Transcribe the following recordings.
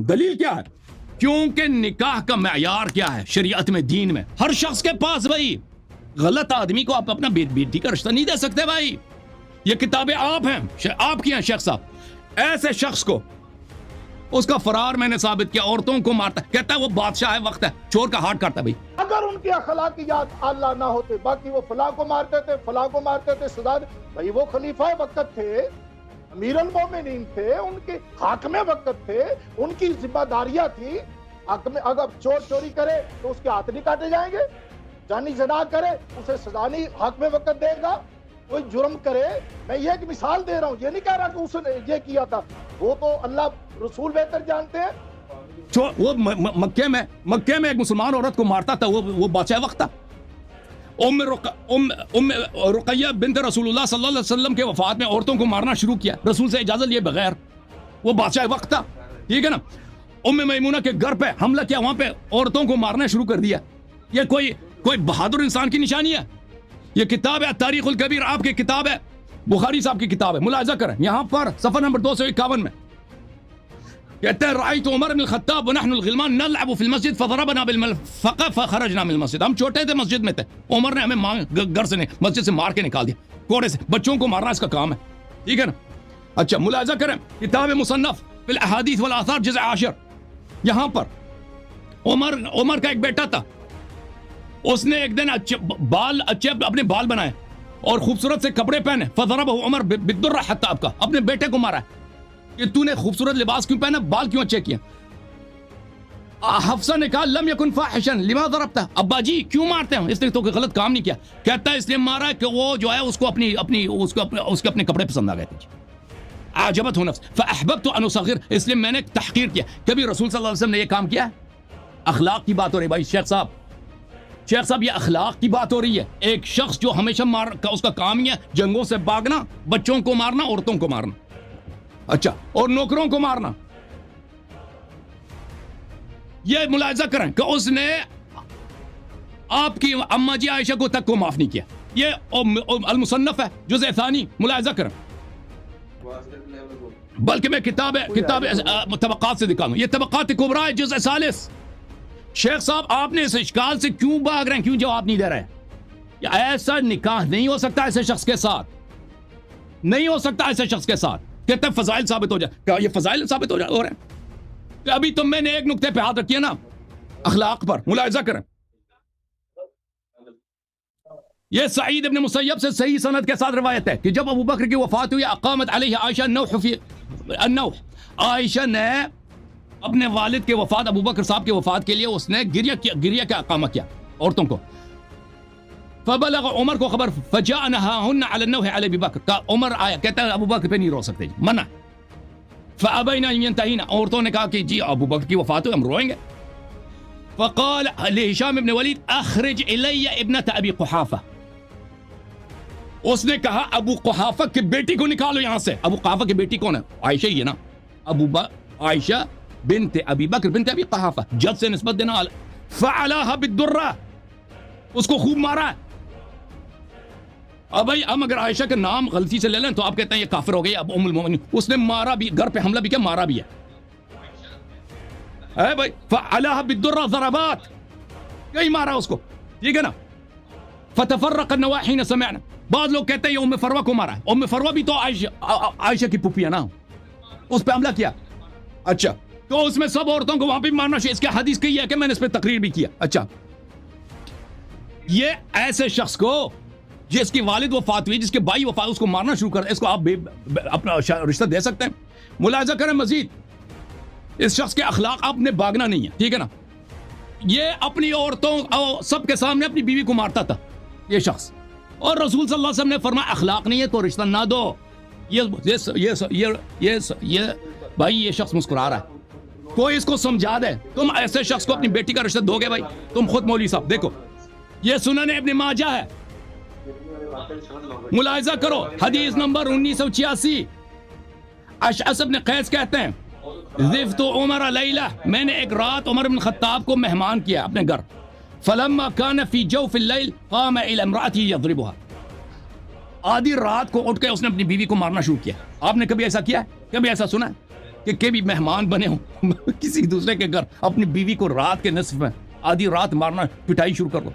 دلیل کیا ہے؟ کیونکہ نکاح کا معیار کیا ہے شریعت میں، دین میں؟ ہر شخص کے پاس بھائی غلط آدمی کو آپ اپنا بیٹی کا رشتہ نہیں دے سکتے بھائی. یہ کتابیں آپ ہیں، آپ کی ہیں شیخ صاحب. ایسے شخص کو اس کا فرار میں نے ثابت کیا، عورتوں کو مارتا ہے، کہتا ہے وہ بادشاہ ہے، وقت ہے، چور کا ہاتھ کاٹتا ہے. بھائی اگر ان کی اخلاقیات اللہ نہ ہوتے، باقی وہ فلاں کو مارتے تھے، فلاں کو مارتے تھے، سزا بھائی وہ خلیفہ وقت تھے، امیر المومنین تھے، ان کے حاکم وقت تھے، ان کی ذمہ داریاں تھی. اگر چور چوری کرے تو اس کے ہاتھ نہیں کاٹے جائیں گے؟ جانی زنا کرے اسے سزا نہیں حاکم وقت دے گا؟ کوئی جرم کرے، میں یہ ایک مثال دے رہا ہوں، یہ نہیں کہہ رہا کہ اس نے یہ کیا تھا، وہ تو اللہ رسول بہتر جانتے ہیں. وہ مکے میں ایک مسلمان عورت کو مارتا تھا، وہ بادشاہ وقت تھا. ام رقیہ بنت رسول اللہ صلی اللہ علیہ وسلم کے وفات میں عورتوں کو مارنا شروع کیا رسول سے اجازت لیے بغیر، وہ بادشاہ وقت تھا. ٹھیک ہے نا. ام میمونہ کے گھر پہ حملہ کیا، وہاں پہ عورتوں کو مارنا شروع کر دیا. یہ کوئی بہادر انسان کی نشانی ہے؟ یہ کتاب ہے تاریخ الکبیر، آپ کی کتاب ہے، بخاری صاحب کی کتاب ہے، ملاحظہ کریں یہاں پر صفحہ نمبر 251 میں کہتے ہیں رأیت عمر بن الخطاب ونحن الغلمان نلعب في المسجد فضربنا بالملفقة فخرجنا من المسجد. ہم چھوٹے تھے، مسجد میں تھے، عمر نے ہمیں گھر سے مسجد سے مار کے نکال دیا، کوڑے سے. بچوں کو مارنا اس کا کام ہے. ٹھیک ہے نا. اچھا ملاحظہ کریں کتاب مصنف فی الاحادیث والآثار جزء 10، یہاں پر عمر کا ایک بیٹا تھا، اس نے ایک دن اپنے بال بنائے اور خوبصورت سے کپڑے پہنے، فضربه عمر بالدرة حتى ابكى. اپنے بیٹے کو مارا کہ تو نے خوبصورت لباس کیوں پہنا، بال کیوں اچھے کیا؟ حفصہ نے کہا لم يكن فاحشا لما ضربته، ابا جی کیوں مارتے ہیں، اس نے تو کوئی غلط کام نہیں کیا. کہتا ہے اس لیے مارا کہ وہ جو ہے اس کو اپنے کپڑے پسند آ گئے تھے، اعجبته نفس فاحببت ان اصغر، اس لیے میں نے تحقیر کیا. کبھی رسول صلی اللہ علیہ وسلم نے یہ کام کیا؟ اخلاق کی بات ہو رہی ہے بھائی. شیخ صاحب یہ اخلاق کی بات ہو رہی ہے. ایک شخص جو ہمیشہ اس کا کام ہی ہے جنگوں سے بھاگنا، بچوں کو مارنا، عورتوں کو مارنا، اچھا اور نوکروں کو مارنا. یہ ملاحظہ کریں کہ اس نے آپ کی اماں جی عائشہ کو تک کو معاف نہیں کیا. یہ المصنف ہے جزء ثانی، ملاحظہ کریں. بلکہ میں کتاب طبقات سے دکھاؤں، یہ طبقات کبریٰ ہے جزء ثالث. شیخ صاحب آپ نے اس اشکال سے کیوں بھاگ رہے ہیں، کیوں جواب نہیں دے رہے؟ ایسا نکاح نہیں ہو سکتا ایسے شخص کے ساتھ، نہیں ہو سکتا ایسے شخص کے ساتھ. کہتے ہیں فضائل ثابت ہو جائے، کیا یہ فضائل ثابت ہو رہے ہیں؟ ابھی تو میں نے ایک نقطے پہ ہاتھ رکھی ہے نا، اخلاق پر. ملاحظہ کریں یہ سعید ابن مسیب سے صحیح سند کے ساتھ روایت ہے کہ جب ابو بکر کی وفات ہوئی اقامت علیہ عائشہ النوح، عائشہ نے اپنے والد کے وفات، ابو بکر صاحب کے وفات کے لیے اس نے گریہ کا اقامہ کیا عورتوں کو. فبلغ عمر کو خبر فجاء نهاهن على النوح على ابي بکر، کا عمر آیا کہتا ہے ابو بکر پہ نہیں رو سکتے، منع. فابین ان ينتهين، عورتوں نے کہا کہ جی ابو بکر کی وفات ہوئی ہم روئیں گے. فقال لهشام ابن ولید اخرج الی ابنة ابی قحافہ، اس نے کہا ابو قحافہ کی بیٹی کو نکالو یہاں سے. ابو قحافہ کی بیٹی کون ہے؟ عائشہ ہی ہے نا، عائشہ بنت ابی بکر بنت ابی قحافہ، جد سے نسبت دینا. فعلاها بالدرہ، اس کو خوب مارا. اب بھائی ہم اگر عائشہ کا نام غلطی سے لے لیں تو آپ کہتے ہیں یہ کافر ہو گئی. اب ام المومنین، اس نے مارا بھی، گھر پہ حملہ بھی کیا، مارا بھی ہے. اے بھائی فعلاها بالدرہ ضربات، کہیں مارا اس کو. ٹھیک ہے نا. فتفرق النواح حين سمعنا، بعض لوگ کہتے ہیں یہ ام فروہ کو مارا ہے. ام فروہ بھی تو عائشہ کی پھوپھی ہے نا، اس پہ حملہ کیا. اچھا تو اس میں سب عورتوں کو وہاں پہ مارنا چاہیے، اس کی حدیث کہی ہے کہ میں نے اس پہ تقریر بھی کیا. اچھا یہ ایسے شخص کو جس کی والد وفات ہوئی، جس کے بھائی وفات، اس کو مارنا شروع کر، اس کو آپ اپنا رشتہ دے سکتے ہیں؟ ملاحظہ کریں مزید اس شخص کے اخلاق، آپ نے بھاگنا نہیں ہے. ٹھیک ہے نا. یہ اپنی عورتوں سب کے سامنے اپنی بیوی کو مارتا تھا یہ شخص، اور رسول صلی اللہ علیہ وسلم نے فرمایا اخلاق نہیں ہے تو رشتہ نہ دو. یہ بھائی یہ شخص مسکرا رہا ہے، کوئی اس کو سمجھا دے. تم ایسے شخص کو اپنی بیٹی کا رشتہ دو گے بھائی؟ تم خود مولوی صاحب دیکھو، یہ سنن ابن ماجہ ہے، ملاحظہ کرو حدیث نمبر 1986. اشعث بن قیس کہتے ہیں ضفت عمر لیلہ، میں نے ایک رات عمر بن خطاب کو مہمان کیا اپنے گھر. فلما كان في جوف الليل قام الى امراته يضربها، آدھی رات کو اٹھ کے اس نے اپنی بیوی کو مارنا شروع کیا. آپ نے کبھی ایسا کیا ہے؟ کبھی ایسا سنا ہے؟ کہ بھی مہمان بنے ہوں کسی دوسرے کے گھر، اپنی بیوی کو رات کے نصف میں آدھی رات مارنا، پٹائی شروع کر دو.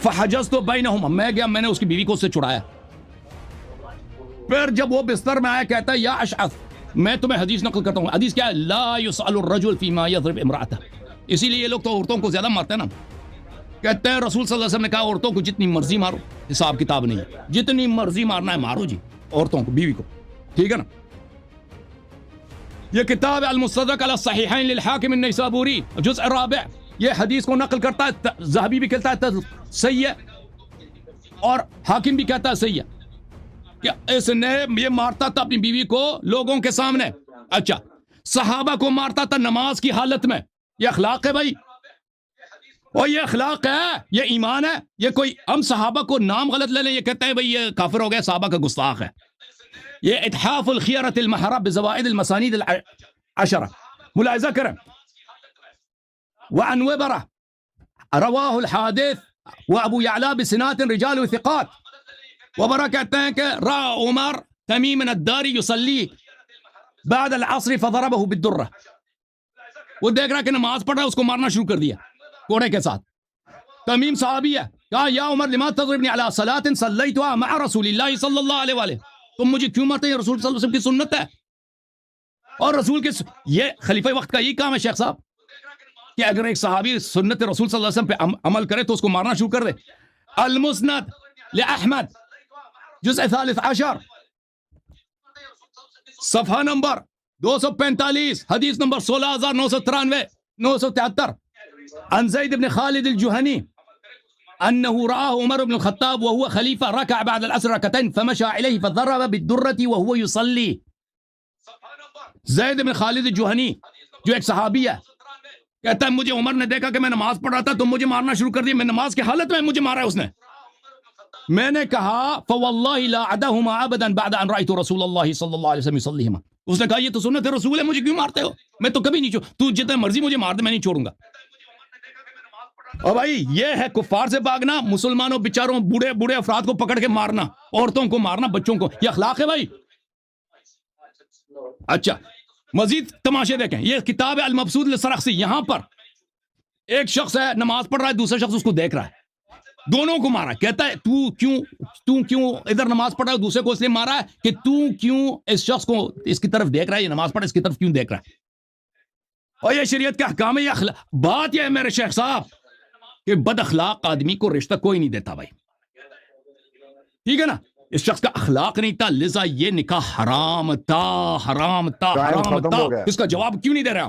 فحجزت بینہما، میں گیا، میں نے اس کی بیوی کو اس سے چھڑایا. پھر جب وہ بستر میں آیا کہتا ہے یا اشعث، میں تمہیں حدیث نقل کرتا ہوں. حدیث کیا ہے؟ لا يسأل الرجل فيما يضرب امرأته. اسی لیے یہ لوگ تو عورتوں کو زیادہ مارتے ہیں نا. کہتے ہیں رسول صلی اللہ علیہ وسلم نے کہا عورتوں کو جتنی مرضی مارو، حساب کتاب نہیں ہے، جتنی مرضی مارنا ہے مارو جی عورتوں کو، بیوی کو، ٹھیک ہے نا. یہ کتاب المستدرک علی الصحیحین للحاکم النیسابوری جزء رابع، یہ حدیث کو نقل کرتا ہے. ذہبی بھی کہتا ہے صحیح ہے اور حاکم بھی کہتا ہے صحیح ہے کہ اس نے یہ مارتا تھا اپنی بیوی کو لوگوں کے سامنے. اچھا، صحابہ کو مارتا تھا نماز کی حالت میں. یہ اخلاق ہے بھائی، اور یہ اخلاق ہے، یہ ایمان ہے. یہ کوئی ہم صحابہ کو نام غلط لے لیں، یہ کہتے ہیں بھائی یہ کافر ہو گیا، صحابہ کا گستاخ ہے. یہ اتحاف الخیرۃ المحرہ بزوائد المسانید العشرہ، ملاحظہ کریں. وعن وبرہ رواہ الحادث وابو یعلا بسنات رجال ثقات. وبرہ کہتے ہیں کہ رأى عمر تمیم الداری یصلی بعد العصر فضربہ بالدرہ. وہ دیکھ رہا کہ نماز پڑھ رہا ہے، اس کو مارنا شروع کر دیا کوڑے کے ساتھ. تمیم صحابی ہے، کہا یا عمر لما تضربنی علی صلاۃ صلیتها مع رسول اللہ صلی اللہ علیہ وآلہ. تم مجھے کیوں مارتے ہیں؟ رسول صلی اللہ علیہ وسلم کی سنت ہے. اور رسول کے یہ خلیفہ وقت کا یہی کام ہے شیخ صاحب کہ اگر ایک صحابی سنت رسول صلی اللہ علیہ وسلم پہ عمل کرے تو اس کو مارنا شروع کر دے. المسند لأحمد جزء 13 صفحہ نمبر 245 حدیث نمبر 16993 973 عن زید بن خالد الجہنی انه رآه عمر بن الخطاب وهو خلیفہ رکع بعد العصر رکعتين فمشى عليه فضرب بالدرة وهو يصلي. زید بن خالد الجہنی جو ایک صحابی ہے کہتا ہے مجھے عمر نے دیکھا کہ میں نماز پڑھ رہا تھا تو مجھے مارنا شروع کر دیا. میں نماز کی حالت میں مجھے مارا ہے اس نے. میں نے کہا فواللہ لا عدہما ابدا بعد ان رأیت رسول اللہ صلی اللہ علیہ وسلم یصلیہما. اس نے کہا یہ تو سنت رسول ہے، مجھے کیوں مارتے ہو؟ میں تو کبھی نہیں تو جتنا مرضی مجھے مار دے میں نہیں چھوڑوں گا. اور بھائی یہ ہے کفار سے بھاگنا، مسلمانوں بیچاروں بوڑھے بوڑھے افراد کو پکڑ کے مارنا، عورتوں کو مارنا، بچوں کو. یہ اخلاق ہے بھائی. اچھا مزید تماشے دیکھیں. یہ کتاب ہے المبسوط للسرخسی. یہاں پر ایک شخص ہے نماز پڑھ رہا ہے، دوسرا شخص اس کو دیکھ رہا ہے، دونوں کو مارا. کہتا ہے تو کیوں ادھر نماز پڑھ رہا ہے؟ دوسرے کو اس لیے مارا ہے کہ تو کیوں اس شخص کو اس کی طرف دیکھ رہا ہے، یہ نماز پڑھ اس کی طرف کیوں دیکھ رہا ہے. اور یہ شریعت کا احکام ہے. یہ بات یہ ہے میرے شیخ صاحب کہ بد اخلاق آدمی کو رشتہ کوئی نہیں دیتا بھائی، ٹھیک ہے نا. اس شخص کا اخلاق نہیں تھا، لذا یہ نکاح حرام تھا، حرام تھا، حرام تھا. اس کا جواب کیوں نہیں دے رہے آپ؟